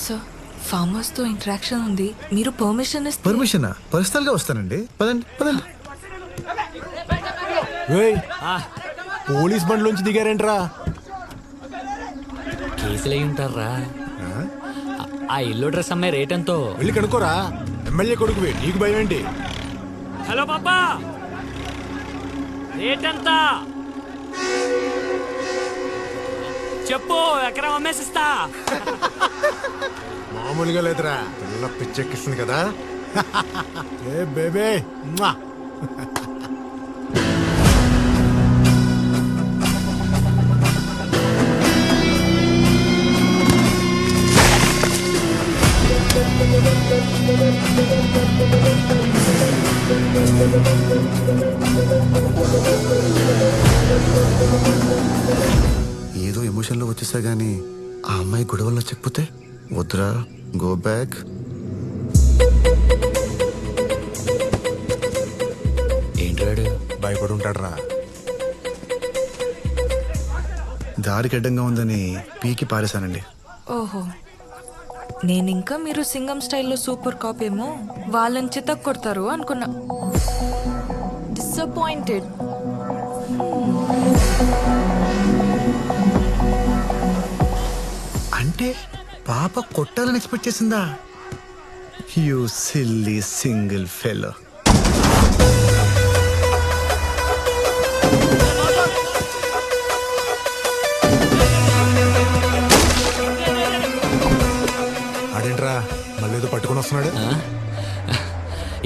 Sir farmers తో interaction ఉంది, మీరు పర్మిషన్ ఇస్తే. పర్మిషనా? పర్సనల్ గా వస్తానండి. పదండి పదండి. పోలీస్ బండ్లోంచి దిగారేంట్రా? కేసులై ఉంటారా? ఆ ఇల్లు డ్రెస్ అమ్మాయి రేట్ ఎంతో వెళ్ళి కనుక్కోరా. ఎమ్మెల్యే కొడుకువి, నీకు భయం ఏంటి? హలో పాపా, రేట్ ఎంత చెప్పు, ఎకరం అమ్మేసిస్తా. మామూలుగా లేదురా, పిల్ల పిచ్చెక్కిస్తుంది కదా. ఏ బేబే. ఏదో ఎమోషన్లో వచ్చేసా గానీ ఆ అమ్మాయి గొడవల్లో చెప్పితే వద్దురా. Go back. ఏంటాడు? భయపడి ఉంటాడురా. దారికి అడ్డంగా ఉందని పీకి పారేశానండి. ఓహో, నేనింకా మీరు సింగం స్టైల్లో సూపర్ కాప్ ఏమో వాళ్ళని చితక్ కొడతారు అనుకున్నా. డిసప్పాయింటెడ్. అంటే పాప కొట్టాలని ఎక్స్పెక్ట్ చేసిందా? You silly single fellow. ఆడేంట్రా మళ్ళీ ఏదో పట్టుకొని వస్తున్నాడు?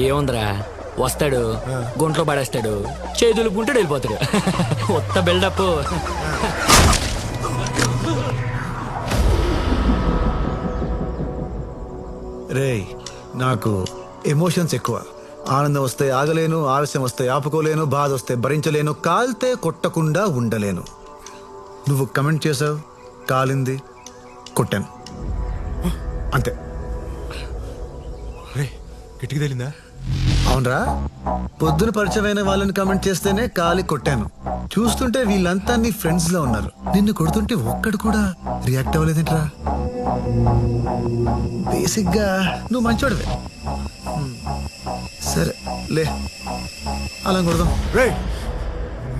ఏముందిరా, వస్తాడు, గుంట్లో పడేస్తాడు, చేతులు గుంటడు, వెళ్ళిపోతాడు. కొత్త బిల్డప్. రేయ్, నాకు ఎమోషన్స్ ఎక్కువ. ఆనందం వస్తే ఆగలేను, ఆలస్యం వస్తే ఆపుకోలేను, బాధ వస్తే భరించలేను, కాల్తే కొట్టకుండా ఉండలేను. నువ్వు కమెంట్ చేసావు, కాలింది, కొట్టాను, అంతే. కిటికీ తేలిందా? అవునరా, పొద్దున పరిచయమైన వాళ్ళని కమెంట్ చేస్తేనే కాలి కొట్టాను. చూస్తుంటే వీళ్ళంతా నీ ఫ్రెండ్స్ లో ఉన్నారు. నిన్ను కొడుతుంటే ఒక్కడు కూడా రియాక్ట్ అవ్వలేదేంట్రా? బేసిక్ గా నువ్వు మంచోడివే. సరే లే, అలా కొడదాం.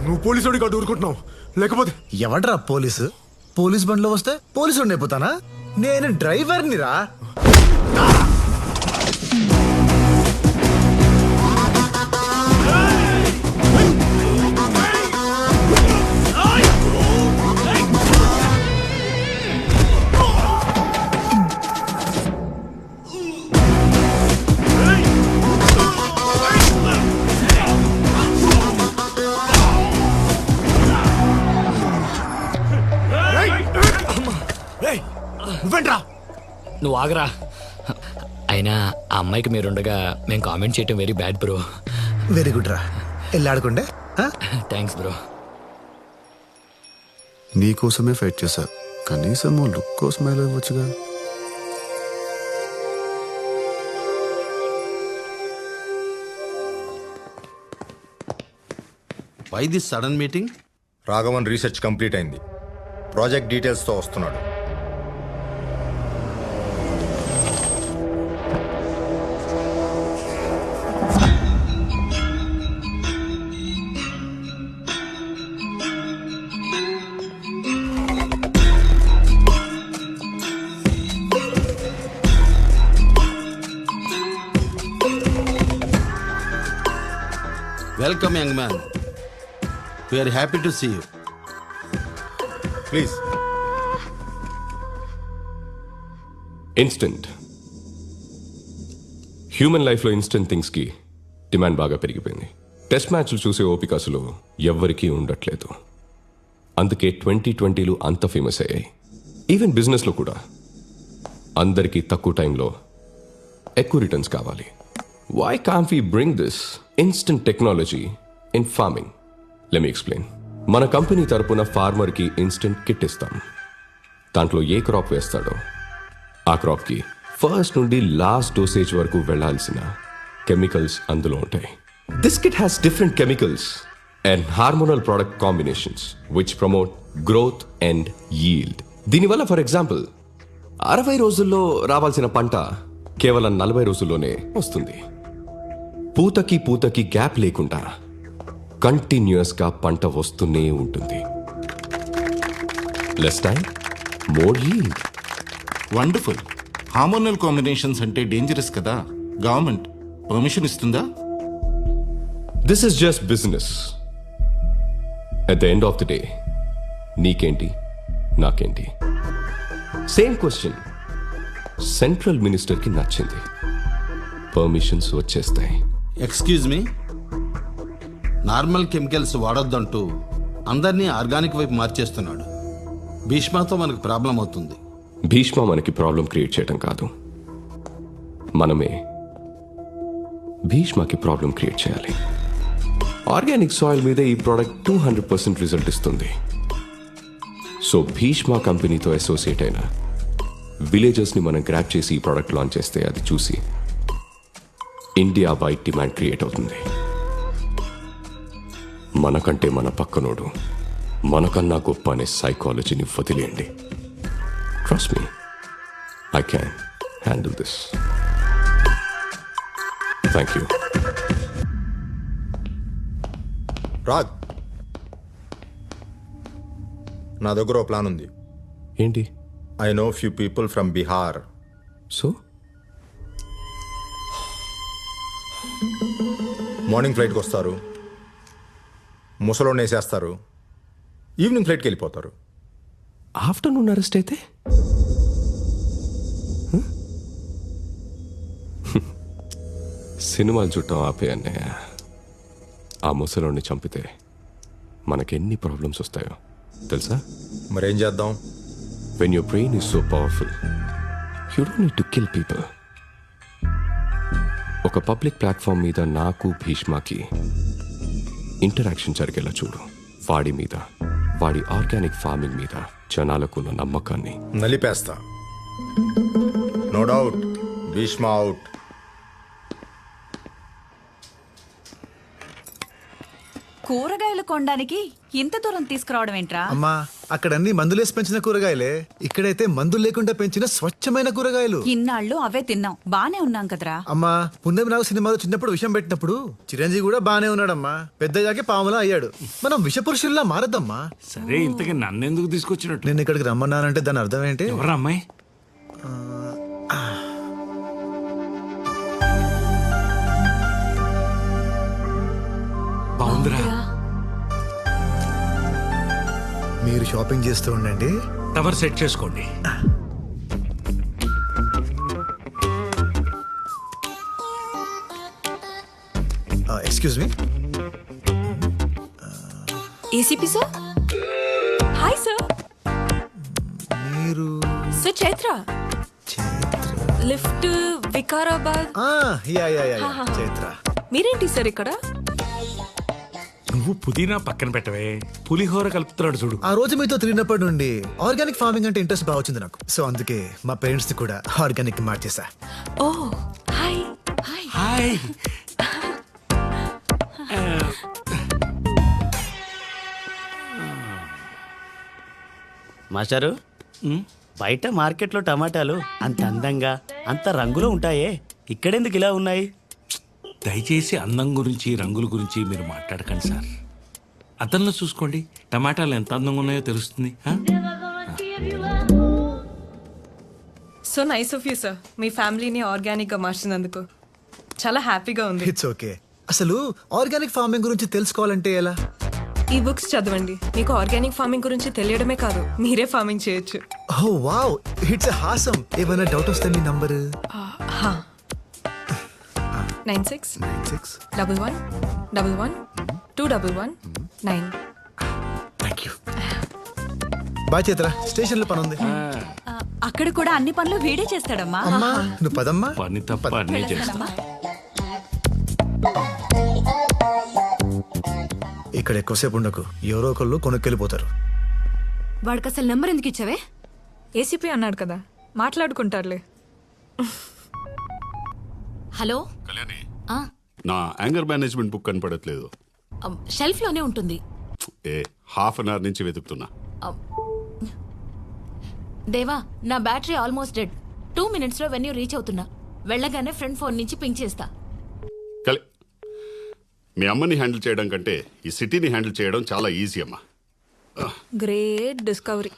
నువ్వు పోలీసు అడ్డు ఊరుకుంటున్నావు, లేకపోతే ఎవడ్రా పోలీసు? పోలీస్ బండ్లో వస్తే పోలీసు అయిపోతానా? నేను డ్రైవర్ని రా. నువ్వేంట్రా? నువ్వు ఆగరా. అయినా ఆ అమ్మాయికి మీరుండగా మేము కామెంట్ చేయటం very bad bro. Very good రా, వెళ్ళాడుకుండే. Thanks bro. నీకోసమే ఫైట్ చేశా, కనీసం లుక్ కోసమే ఇవ్వచ్చుగా. Why this sudden meeting? Raghavan research complete అయింది, ప్రాజెక్ట్ డీటెయిల్స్తో వస్తున్నాడు. Welcome young man, we're happy to see you. Please. Instant human లైఫ్లో ఇన్స్టెంట్ థింగ్స్కి డిమాండ్ బాగా పెరిగిపోయింది. టెస్ట్ మ్యాచ్లు చూసే ఓపిక అసలు ఎవ్వరికీ ఉండట్లేదు. అందుకే 2020 అంత ఫేమస్ అయ్యాయి. ఈవెన్ బిజినెస్లో కూడా అందరికీ తక్కువ టైంలో ఎక్కువ రిటర్న్స్ కావాలి. Why can't we bring this instant technology in farming? Let me explain. మన కంపెనీ తరపున ఫార్మర్కి ఇన్స్టెంట్ కిట్ ఇస్తాం. దాంట్లో ఏ క్రాప్ వేస్తాడో ఆ క్రాప్కి ఫస్ట్ నుండి లాస్ట్ డోసేజ్ వరకు వెళ్లాల్సిన కెమికల్స్ అందులో ఉంటాయి. This kit has different chemicals and hormonal product combinations which promote growth and yield. దీనివల్ల ఫర్ ఎగ్జాంపుల్ 60 రోజుల్లో రావాల్సిన పంట కేవలం 40 రోజుల్లోనే వస్తుంది. పూతకి గ్యాప్ లేకుండా కంటిన్యూస్ గా పంట వస్తూనే ఉంటుంది. Less time, more yield. Wonderful. Hormonal combinations అంటే డేంజరస్ కదా, గవర్నమెంట్ పర్మిషన్ ఇస్తుందా? This is just business. At the end of the day నీకేంటి, నాకేంటి? సేమ్ క్వశ్చన్ సెంట్రల్ మినిస్టర్కి నచ్చింది, పర్మిషన్స్ వచ్చేస్తాయి. ఎక్స్క్యూజ్ మీ, నార్మల్ కెమికల్స్ వాడొద్దంటూ అందరినీ ఆర్గానిక్ వైపు మార్చేస్తున్నాడు. భీష్మాతో మనకు ప్రాబ్లం అవుతుంది. భీష్మ మనకి ప్రాబ్లం క్రియేట్ చేయడం కాదు, మనమే భీష్మకి ప్రాబ్లం క్రియేట్ చేయాలి. ఆర్గానిక్ సాయిల్ మీద ఈ ప్రోడక్ట్ 200% రిజల్ట్ ఇస్తుంది. సో భీష్మ కంపెనీతో అసోసియేట్ అయిన విలేజర్స్ని మనం గ్రాప్ చేసి ఈ ప్రోడక్ట్ లాంచ్ చేస్తే అది చూసి ఇండియా వైడ్ డిమాండ్ క్రియేట్ అవుతుంది. మనకంటే మన పక్కనోడు మనకన్నా గొప్ప అనే సైకాలజీని వదిలేయండి. Trust me, I can handle this. Thank you. Raj, నా దగ్గర ఓ ప్లాన్ ఉంది. ఏంటి? I know few people from Bihar. So morning ఫ్లైట్కి వస్తారు, ముసలోని వేసేస్తారు, ఈవినింగ్ ఫ్లైట్కి వెళ్ళిపోతారు. ఆఫ్టర్నూన్ అరెస్ట్ అయితే సినిమాలు చుట్టం ఆపే అన్నయ్య. ఆ ముసలోని చంపితే మనకెన్ని ప్రాబ్లమ్స్ వస్తాయో తెలుసా? మరేం చేద్దాం? When your brain is so powerful, you don't need to kill people. ఒక పబ్లిక్ ప్లాట్ఫామ్ మీద నాకు భీష్మకి ఇంటరాక్షన్ జరిగేలా చూడు. వాడి మీద, వాడి ఆర్గానిక్ ఫార్మింగ్ మీద జనాలకున్న నమ్మకాన్ని నలిపేస్తా. No doubt, Bhishma out. కూరగాయలు కొనడానికి ఇంత దూరం తీసుకురావడం ఏంట్రా? అమ్మా, అక్కడ అన్ని మందులేసి పెంచిన కూరగాయలే, ఇక్కడైతే మందులు లేకుండా పెంచిన స్వచ్ఛమైన కూరగాయలు. ఇన్నాళ్ళు అవే తిన్నాం, బానే ఉన్నాం కదరా. అమ్మా, పుణ్యం నాగు సినిమాలో చిన్నప్పుడు విషం పెట్టినప్పుడు చిరంజీవి కూడా బానే ఉన్నాడమ్మా. పెద్దయ్యాకే పాములా అయ్యాడు. మనం విషపురుషుల్లా మారద్దమ్మా. సరే, ఇంతకీ నన్నెందుకు తీసుకొచ్చినట్టు? నేను ఇక్కడికి రమ్మన్నానంటే దాని అర్థం ఏంటి? ఎవరా అమ్మాయి? బాగుందిరా. మీరు షాపింగ్ చేస్తూ ఉండండి, టవర్ సెట్ చేసుకోండి. Excuse me. ACP sir. Hi sir. మీరు sir Chaitra, lift Vikarabad. Yeah yeah yeah yeah, Chaitra. మీరేంటి సార్ ఇక్కడ? నువ్వు పుదీనా పక్కన పెట్టవే, పులిహోర కలుపుతున్నాడు చూడు. ఆ రోజు మీతో తిరిగినప్పటి నుండి ఆర్గానిక్ ఫార్మింగ్ అంటే ఇంట్రెస్ట్ బాగా వచ్చింది నాకు. సో అందుకే మా పేరెంట్స్ ని కూడా ఆర్గానిక్ కి మార్చేసా. ఓ హాయ్. హాయ్. హాయ్. మాస్టారు, బయట మార్కెట్లో టమాటాలు అంత అందంగా అంత రంగులో ఉంటాయే, ఇక్కడెందుకు ఇలా ఉన్నాయి? దయచేసి అందం గురించి రంగుల గురించి మీరు మాట్లాడకండి సార్. అద్దంలో చూసుకోండి, టమాటాలు ఎంత అందంగా ఉన్నాయో తెలుస్తుంది. So nice of you sir, మీ ఫ్యామిలీని ఆర్గానిక్ గా మార్చినందుకు చాలా హ్యాపీగా ఉంది. It's okay. అసలు ఆర్గానిక్ ఫార్మింగ్ గురించి తెలుసుకోవాలంటే ఎలా? ఈ బుక్స్ చదవండి, మీకు ఆర్గానిక్ ఫార్మింగ్ గురించి తెలియడమే కాదు, మీరే ఫార్మింగ్ చేయొచ్చు. Oh wow, it's awesome. ఏమైనా డౌట్ వస్తే మీ number 9611112119. Thank you. Bye Chaitra, station లో పని ఉంది. అక్కడ కూడా అన్ని పనులు వీడే చేస్తాడమ్మా. అమ్మా నువ్వు పదమ్మా. పని తప్ప అన్నీ చేస్తా. ఇక్కడ ఎక్కువసేపు ఉండకు, ఎవరో ఒకళ్ళు కొనుక్కెళ్ళిపోతారు. వాడికి అసలు నెంబర్ ఎందుకు ఇచ్చావే? ఏసీపీ అన్నాడు కదా, మాట్లాడుకుంటారులే. హలో. నా యాంగర్ మేనేజ్మెంట్ బుక్ కనపడట్లేదు. షెల్ఫ్ లోనే ఉంటుంది. హాఫ్ అన్ అవర్ నుంచి వెతుకుతున్నా. దేవా, నా బ్యాటరీ ఆల్మోస్ట్ డెడ్. 2 minutes లో వెన్యూ రీచ్ అవుతున్నా. వెళ్ళగానే ఫ్రెండ్ ఫోన్ నుంచి పింక్ చేస్తా. మీ అమ్మని హ్యాండిల్ చేయడం కంటే ఈ సిటీని హ్యాండిల్ చేయడం చాలా ఈజీ అమ్మా. Great discovery.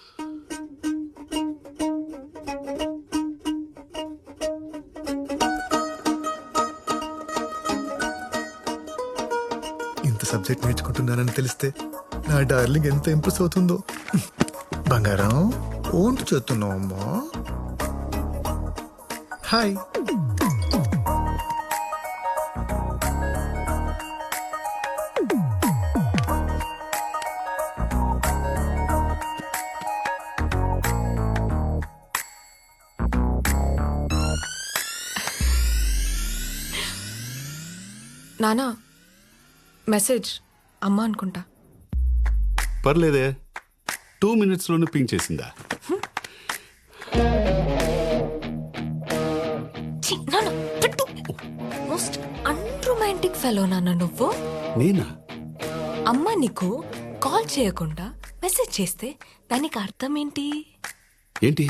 ఇంత సబ్జెక్ట్ నేర్చుకుంటున్నానని తెలిస్తే నా డార్లింగ్ ఎంత ఇంప్రెస్ అవుతుందో. బంగారం ఓంటి చేస్తున్నావు అమ్మా? హాయ్. నానా మెసేజ్ అమ్మ అనుకుంటా. పర్లేదే, 2 minutes లోనే పింక్ చేసిందా? మోస్ట్ అన్రొమాంటిక్ ఫెలో నాన్న నువ్వు. నేనా? అమ్మ నీకు కాల్ చేయకుండా మెసేజ్ చేస్తే దానికి అర్థం ఏంటి? ఏంటి?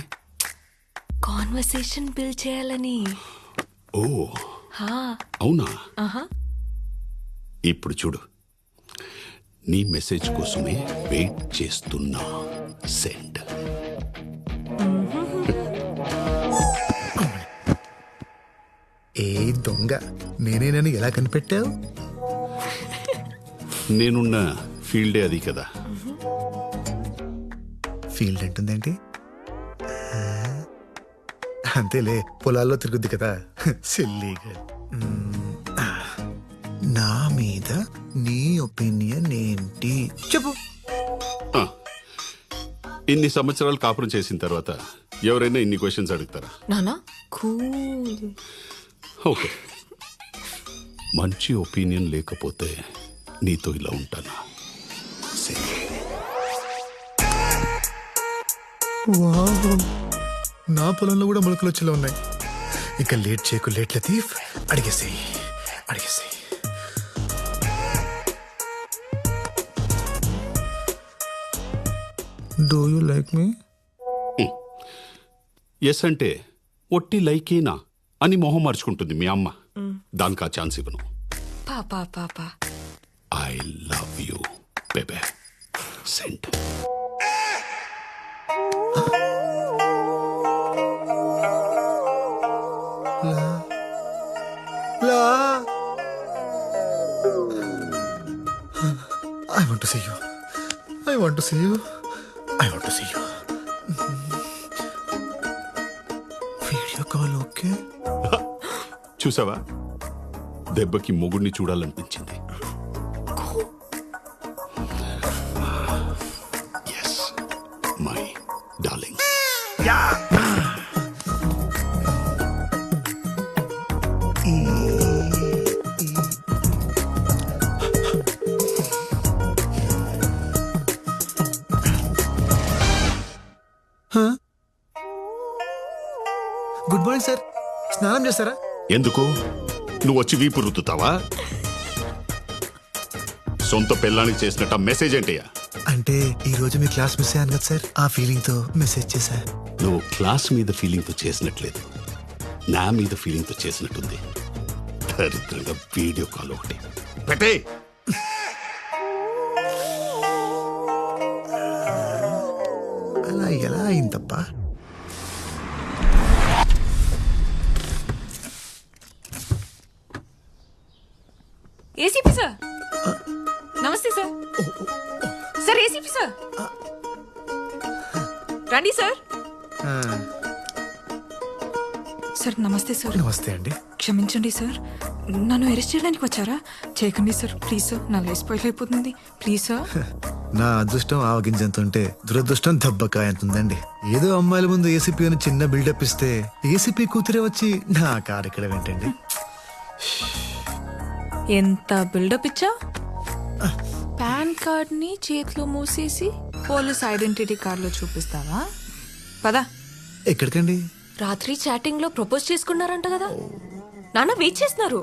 కాన్వర్సేషన్ బిల్డ్ చేయాలని. ఓ హా. అవునా? ఆహా. ఇప్పుడు చూడు, నీ మెసేజ్ కోసమే వెయిట్ చేస్తున్నా. సెండ్. ఏ దొంగ, నేనేనని ఎలా కనిపెట్టావు? నేనున్న ఫీల్డే అది కదా. ఫీల్డ్ అంటుందేంటి? అంతేలే, పొలాల్లో తిరుగుద్ది కదా. సిల్లీగా. నా మీద నీ ఒపీనియన్ ఏంటి చెప్పు. ఇన్ని సంవత్సరాలు కాపురం చేసిన తర్వాత ఎవరైనా ఇన్ని క్వశ్చన్స్ అడుగుతారా? నానా కూల్. ఓకే, మంచి ఒపీనియన్ లేకపోతే నీతో ఇలా ఉంటానా? వావ్, నా పొలంలో కూడా మొలకలు వచ్చేలా ఉన్నాయి. ఇక లేట్ చేయకు, లేట్ లతీఫ్, అడిగేసేయి అడిగేసేయి. Do you like me? Yes అంటే ఒట్టి లైకేనా అని మొహం మార్చుకుంటుంది మీ అమ్మ. దానికి ఆ ఛాన్స్ ఇవ్వను. పాపా పాపా. I love you babe. Send. I want to see you. I want to see you. I want to see you. Video call okay? చూసావా, దెబ్బకి మొగుడిని చూడాలనిపించింది. Yes my darling. Good morning sir. స్నానం చేస్తారా? ఎందుకు? నువ్వు వచ్చి వీపు రుద్దుతావా? సొంత పిల్లానికి చేసినట్ట మెసేజ్ ఏంటయ్యా? అంటే ఈ రోజు మీ క్లాస్ మిస్ అయ్యాను కదా సార్, ఆ ఫీలింగ్ తో మెసేజ్ చేశా. నువ్వు క్లాస్ మీద ఫీలింగ్ తో చేసినట్లేదు, నా మీద ఫీలింగ్ తో చేసినట్టుంది. దరిద్రంగా వీడియో కాల్ ఒకటి పెట్టే. అలా ఎలా అయిందప్పా? ఏసీపీ సార్, నమస్తే సార్. సార్ ఏసీపీ సార్, రండి సార్. సార్ నమస్తే సార్. నమస్తే అండి. క్షమించండి సార్, నన్ను అరెస్ట్ చేయడానికి వచ్చారా? చేయకండి సార్, ప్లీజ్ సార్. నా లైఫ్ స్పాయిల్ అయిపోతుంది, ప్లీజ్ సార్. నా అదృష్టం ఆవగింజంత ఉంటే దురదృష్టం దెబ్బకాయ అంటుందండి. ఏదో అమ్మాయిల ముందు ఏసీపీ అని చిన్న బిల్డప్ ఇస్తే ఏసీపీ కూతురే వచ్చి నా కారు ఇక్కడ ఏంటండి? ఎంత బిల్డప్ ఇచ్చా? పాన్ కార్డ్ ని చేతిలో మూసేసి పోలీస్ ఐడెంటిటీ కార్డులో చూపిస్తావా? పదా. ఎక్కడికండి? రాత్రి చాటింగ్ లో ప్రపోజ్ చేసుకున్నారంట కదా నాన్న. వెయిట్ చేస్తున్నారు.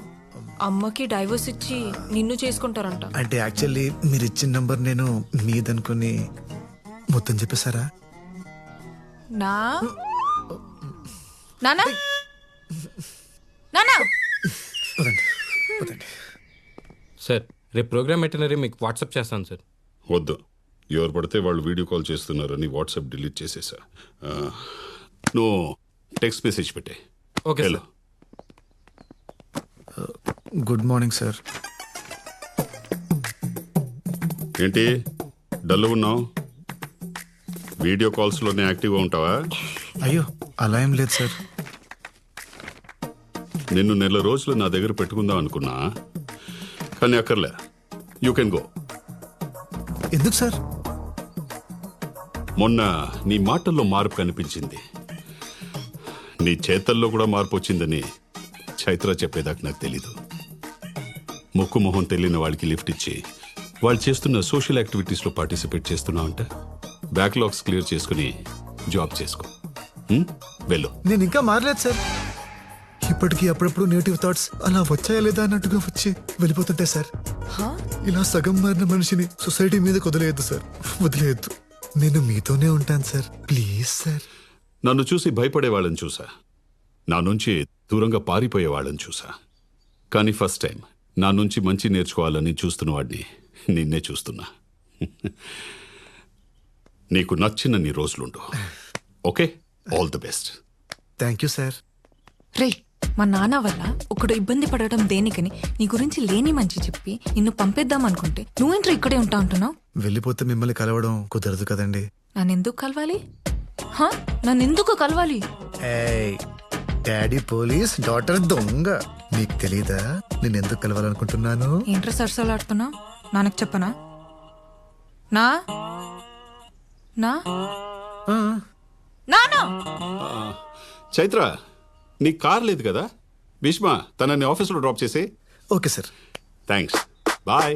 అమ్మకి డైవర్స్ ఇచ్చి నిన్ను చేసుకుంటారంట. అంటే యాక్చువల్లీ మీరు ఇచ్చిన నంబర్ నేను మీదనుకుని మొత్తం చెప్పేశారా? నా నానా నానా పదండి పదండి. సార్ రేపు ప్రోగ్రామ్ ఎటనరీ మీకు వాట్సాప్ చేస్తాను సార్. వద్దు, ఎవరు పడితే వాళ్ళు వీడియో కాల్ చేస్తున్నారని వాట్సాప్ డిలీట్ చేసేసా. నువ్వు టెక్స్ట్ మెసేజ్ పెట్టే. Okay hello. Good morning sir. ఏంటి డల్ ఉన్నావు? వీడియో కాల్స్లోనే యాక్టివ్గా ఉంటావా? అయ్యో అలా ఏం లేదు సార్. నిన్ను నెల రోజులు నా దగ్గర పెట్టుకుందాం అనుకున్నా, కానీ అక్కర్లే. You can go. ఎందుకు సార్? మొన్న నీ మాటల్లో మార్పు కనిపించింది, నీ చేతల్లో కూడా మార్పు వచ్చిందని చైత్ర చెప్పేదాకా నాకు తెలీదు. ముక్కు మొహం తెలియని వాళ్ళకి లిఫ్ట్ ఇచ్చి వాళ్ళు చేస్తున్న సోషల్ యాక్టివిటీస్లో పార్టిసిపేట్ చేస్తున్నావంట. బ్యాక్లాగ్స్ క్లియర్ చేసుకుని జాబ్ చేసుకో. వెళ్ళు. నేను ఇంకా మారలేదు సార్. ఇప్పటికీ అప్పుడప్పుడు నెగిటివ్ థాట్స్ అలా వచ్చాయా లేదా అన్నట్టుగా వచ్చి వెళ్ళిపోతుంటాయి సార్. ఇలా సగం మారిన మనిషిని సొసైటీ మీద వదిలేయద్దు సార్, వదిలేయద్దు. నేను మీతోనే ఉంటాను సార్, ప్లీజ్ సార్. నన్ను చూసి భయపడే వాళ్ళని చూసా, నా నుంచి దూరంగా పారిపోయే వాళ్ళని చూసా, కానీ ఫస్ట్ టైం నా నుంచి మంచి నేర్చుకోవాలని చూస్తున్న వాడిని నిన్నే చూస్తున్నా. నీకు నచ్చిన నీ రోజులుండు. Okay, all the best. Thank you sir. రే, మా నాన్న వల్ల ఒకడు ఇబ్బంది పడటం దేనికని నీ గురించి లేని మంచి చెప్పి నిన్ను పంపేద్దాం అనుకుంటే నువ్వేంట్రా ఇక్కడే ఉంటా అంటున్నావు? వెళ్ళిపోతే మిమ్మల్ని కలవడం కుదరదు కదండి. నన్నెందుకు కలవాలి? నన్నెందుకు కలవాలి? డాడీ పోలీస్, డాటర్ దొంగ. నీకు తెలీదా నేను ఎందుకు కలవాలనుకుంటున్నాను? ఏంట్రా సరసాలాడుతున్నావు? నాన్నకు చెప్పనా? నా నా నానా చైత్ర, నీ కార్ లేదు కదా? భీష్మ తనని ఆఫీస్లో డ్రాప్ చేసి. Okay sir. Thanks, bye.